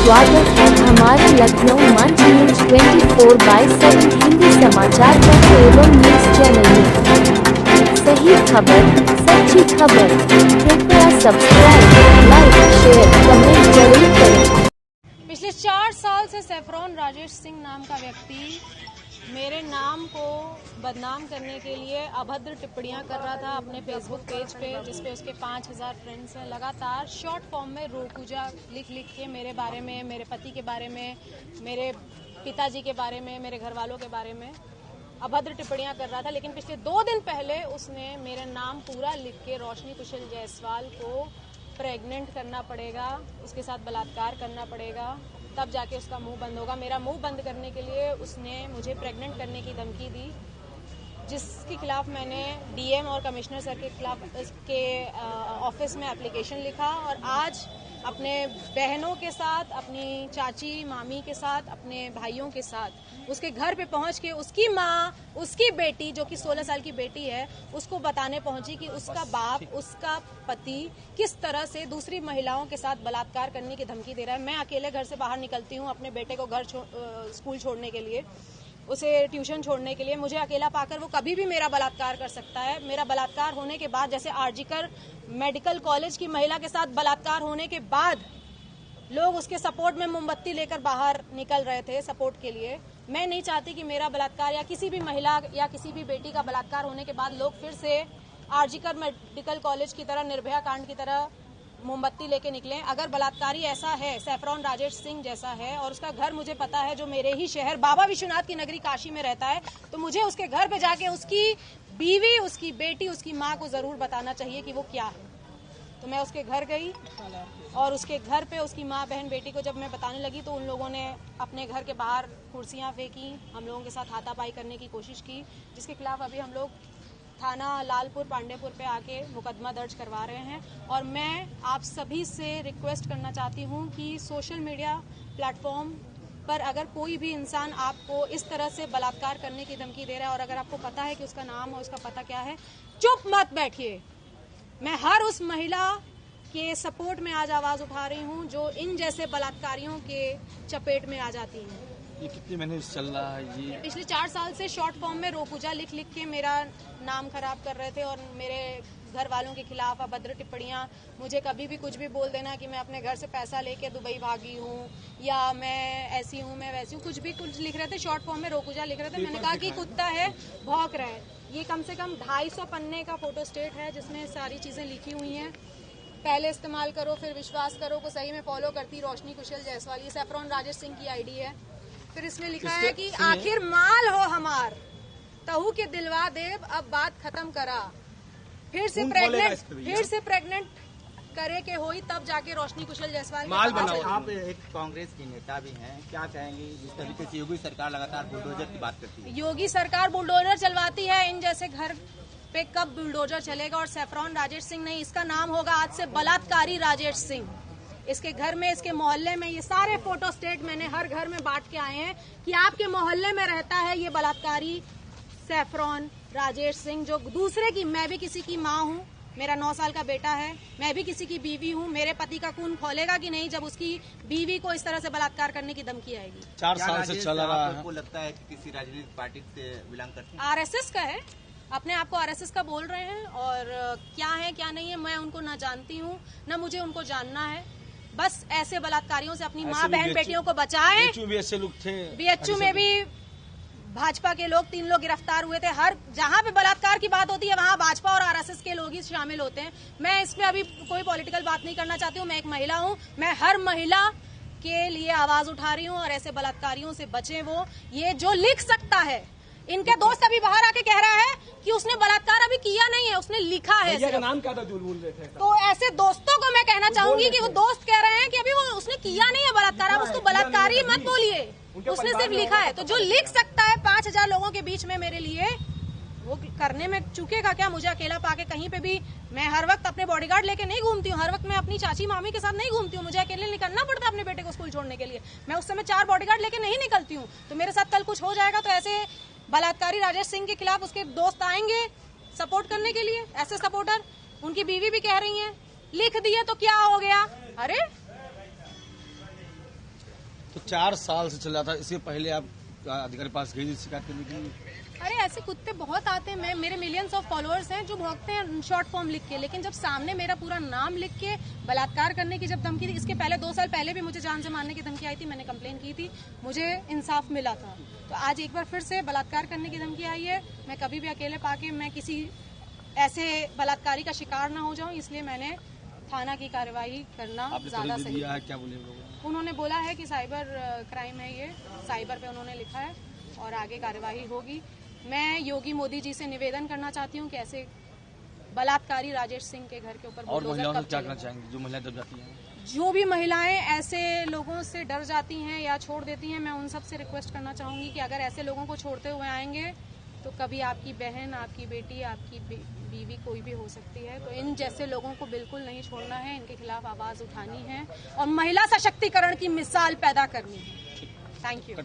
स्वागत है हमारे लखनऊ मंच न्यूज 24/7 हिंदी समाचार पत्र एवं न्यूज चैनल में। सही खबर, सच्ची खबर। कृपया सब्सक्राइब, लाइक, शेयर, कमेंट जरूर करें। पिछले 4 साल से सैफरॉन राजेश सिंह नाम का व्यक्ति मेरे नाम को बदनाम करने के लिए अभद्र टिप्पणियां कर रहा था अपने फेसबुक पेज पे, जिसपे उसके 5000 फ्रेंड्स हैं। लगातार शॉर्ट फॉर्म में रोकूजा लिख के मेरे बारे में, मेरे पति के बारे में, मेरे पिताजी के बारे में, मेरे घर वालों के बारे में अभद्र टिप्पणियां कर रहा था। लेकिन पिछले 2 दिन पहले उसने मेरा नाम पूरा लिख के रोशनी कुशल जायसवाल को प्रेग्नेंट करना पड़ेगा, उसके साथ बलात्कार करना पड़ेगा, तब जाके उसका मुंह बंद होगा। मेरा मुंह बंद करने के लिए उसने मुझे प्रेग्नेंट करने की धमकी दी, जिसके खिलाफ मैंने डीएम और कमिश्नर सर के खिलाफ के ऑफिस में एप्लीकेशन लिखा। और आज अपने बहनों के साथ, अपनी चाची मामी के साथ, अपने भाइयों के साथ उसके घर पे पहुंच के उसकी माँ, उसकी बेटी जो कि 16 साल की बेटी है, उसको बताने पहुंची कि उसका बाप, उसका पति किस तरह से दूसरी महिलाओं के साथ बलात्कार करने की धमकी दे रहा है। मैं अकेले घर से बाहर निकलती हूँ अपने बेटे को स्कूल छोड़ने के लिए, उसे ट्यूशन छोड़ने के लिए। मुझे अकेला पाकर वो कभी भी मेरा बलात्कार कर सकता है। मेरा बलात्कार होने के बाद, जैसे आरजीकर मेडिकल कॉलेज की महिला के साथ बलात्कार होने के बाद लोग उसके सपोर्ट में मोमबत्ती लेकर बाहर निकल रहे थे सपोर्ट के लिए, मैं नहीं चाहती कि मेरा बलात्कार या किसी भी महिला या किसी भी बेटी का बलात्कार होने के बाद लोग फिर से आरजीकर मेडिकल कॉलेज की तरह, निर्भया कांड की तरह मोमबत्ती लेके निकले। अगर बलात्कारी ऐसा है, सैफरॉन राजेश सिंह जैसा है, और उसका घर मुझे पता है जो मेरे ही शहर बाबा विश्वनाथ की नगरी काशी में रहता है, तो मुझे उसके घर पे जाके उसकी बीवी, उसकी बेटी, उसकी माँ को जरूर बताना चाहिए कि वो क्या है। तो मैं उसके घर गई और उसके घर पे उसकी माँ, बहन, बेटी को जब मैं बताने लगी तो उन लोगों ने अपने घर के बाहर कुर्सियाँ फेंकी, हम लोगों के साथ हाथापाई करने की कोशिश की, जिसके खिलाफ अभी हम लोग थाना लालपुर पांडेपुर पे आके मुकदमा दर्ज करवा रहे हैं। और मैं आप सभी से रिक्वेस्ट करना चाहती हूँ कि सोशल मीडिया प्लेटफॉर्म पर अगर कोई भी इंसान आपको इस तरह से बलात्कार करने की धमकी दे रहा है और अगर आपको पता है कि उसका नाम और उसका पता क्या है, चुप मत बैठिए। मैं हर उस महिला के सपोर्ट में आज आवाज उठा रही हूँ जो इन जैसे बलात्कारियों के चपेट में आ जाती हैं। ये कितने महीने से चल रहा है? ये पिछले 4 साल से शॉर्ट फॉर्म में रोकूजा लिख के मेरा नाम खराब कर रहे थे और मेरे घर वालों के खिलाफ अभद्र टिप्पणियां, मुझे कभी भी कुछ भी बोल देना कि मैं अपने घर से पैसा लेके दुबई भागी हूँ या मैं ऐसी हूँ, मैं वैसी हूँ, कुछ लिख रहे थे। शॉर्ट फॉर्म में रोकूजा लिख रहे थे। मैंने कहा कि कुत्ता है, भौंक रहा है। ये कम से कम 250 पन्ने का फोटो स्टेट है जिसमें सारी चीजें लिखी हुई हैं। पहले इस्तेमाल करो फिर विश्वास करो को सही में फॉलो करती रोशनी कुशल जायसवाल, ये सैफरॉन राजेश सिंह की आईडी है। फिर इसमें लिखा है कि आखिर माल हो हमार, तहु के दिलवा देव, अब बात खत्म करा, फिर से प्रेग्नेंट करे के होई तब जाके रोशनी कुशल जायसवाल माल बनाओ। आप एक कांग्रेस की नेता भी हैं, क्या कहेंगी जिस तरीके से योगी सरकार लगातार बुलडोजर की बात करती है? योगी सरकार बुलडोजर चलवाती है, इन जैसे घर पे कब बुलडोजर चलेगा? और सैफरॉन राजेश सिंह नहीं, इसका नाम होगा आज से बलात्कारी राजेश सिंह। इसके घर में, इसके मोहल्ले में, ये सारे फोटो स्टेट मैंने हर घर में बांट के आए हैं कि आपके मोहल्ले में रहता है ये बलात्कारी सैफरॉन राजेश सिंह, जो दूसरे की, मैं भी किसी की माँ हूँ, मेरा 9 साल का बेटा है, मैं भी किसी की बीवी हूँ। मेरे पति का खून खोलेगा कि नहीं जब उसकी बीवी को इस तरह से बलात्कार करने की धमकी आएगी? 4 साल से चल रहा है। आपको लगता है कि किसी राजनीतिक पार्टी से बिलोंग करते हैं? आरएसएस का है, अपने आप को आरएसएस का बोल रहे हैं, और क्या है क्या नहीं है मैं उनको ना जानती हूँ ना मुझे उनको जानना है। बस ऐसे बलात्कारियों से अपनी माँ, बहन, बेटियों को बचाएं। बीएचयू में भी भाजपा के लोग 3 लोग गिरफ्तार हुए थे। हर जहां पे बलात्कार की बात होती है वहां भाजपा और आरएसएस के लोग ही शामिल होते हैं। मैं इसमें अभी कोई पॉलिटिकल बात नहीं करना चाहती हूँ। मैं एक महिला हूँ, मैं हर महिला के लिए आवाज उठा रही हूँ और ऐसे बलात्कारियों से बचें। वो ये जो लिख सकता है, इनके दोस्त अभी बाहर आके कह रहा है कि उसने बलात्कार अभी किया नहीं है, उसने लिखा है। भैया का नाम क्या था जो बोल रहे थे? तो ऐसे दोस्तों को मैं कहना चाहूंगी कि वो दोस्त कह रहे हैं कि अभी वो उसने किया नहीं है बलात्कार, आप उसको बलात्कारी मत बोलिए, उसने सिर्फ लिखा है। तो जो लिख सकता है 5000 लोगों के बीच में मेरे लिए, वो करने में चूकेगा क्या? मुझे अकेला पाके कहीं पे भी, मैं हर वक्त अपने बॉडीगार्ड लेके नहीं घूमती हूँ, हर वक्त मैं अपनी चाची मामी के साथ नहीं घूमती हूँ, मुझे अकेले निकलना पड़ता है अपने बेटे को स्कूल छोड़ने के लिए। मैं उस समय 4 बॉडीगार्ड लेके नहीं निकलती हूँ। तो मेरे साथ कल कुछ हो जाएगा तो ऐसे बलात्कारी राजेश सिंह के खिलाफ उसके दोस्त आएंगे सपोर्ट करने के लिए, ऐसे सपोर्टर। उनकी बीवी भी कह रही है लिख दिए तो क्या हो गया? अरे तो 4 साल से चल रहा था। इससे पहले आप अधिकारी पास गई थी शिकायत करने के लिए? अरे ऐसे कुत्ते बहुत आते हैं, मेरे मिलियंस ऑफ फॉलोअर्स हैं जो भौंकते हैं शॉर्ट फॉर्म लिख के, लेकिन जब सामने मेरा पूरा नाम लिख के बलात्कार करने की जब धमकी थी, इसके पहले 2 साल पहले भी मुझे जान से मारने की धमकी आई थी, मैंने कंप्लेन की थी, मुझे इंसाफ मिला था। तो आज एक बार फिर से बलात्कार करने की धमकी आई है। मैं कभी भी अकेले पाके मैं किसी ऐसे बलात्कारी का शिकार ना हो जाऊं, इसलिए मैंने थाना की कार्रवाई करना ज्यादा सही है। क्या बोले लोग? उन्होंने बोला है कि साइबर क्राइम है, ये साइबर पे उन्होंने लिखा है और आगे कार्रवाई होगी। मैं योगी मोदी जी से निवेदन करना चाहती हूँ कि ऐसे बलात्कारी राजेश सिंह के घर के ऊपर और महिलाओं से क्या करना चाहेंगे जो महिलाएं डर जाती हैं? जो भी महिलाएं ऐसे लोगों से डर जाती हैं या छोड़ देती हैं, मैं उन सब से रिक्वेस्ट करना चाहूंगी कि अगर ऐसे लोगों को छोड़ते हुए आएंगे तो कभी आपकी बहन, आपकी बेटी, आपकी बीवी कोई भी हो सकती है। तो इन जैसे लोगों को बिल्कुल नहीं छोड़ना है, इनके खिलाफ आवाज उठानी है और महिला सशक्तिकरण की मिसाल पैदा करनी है। Thank you.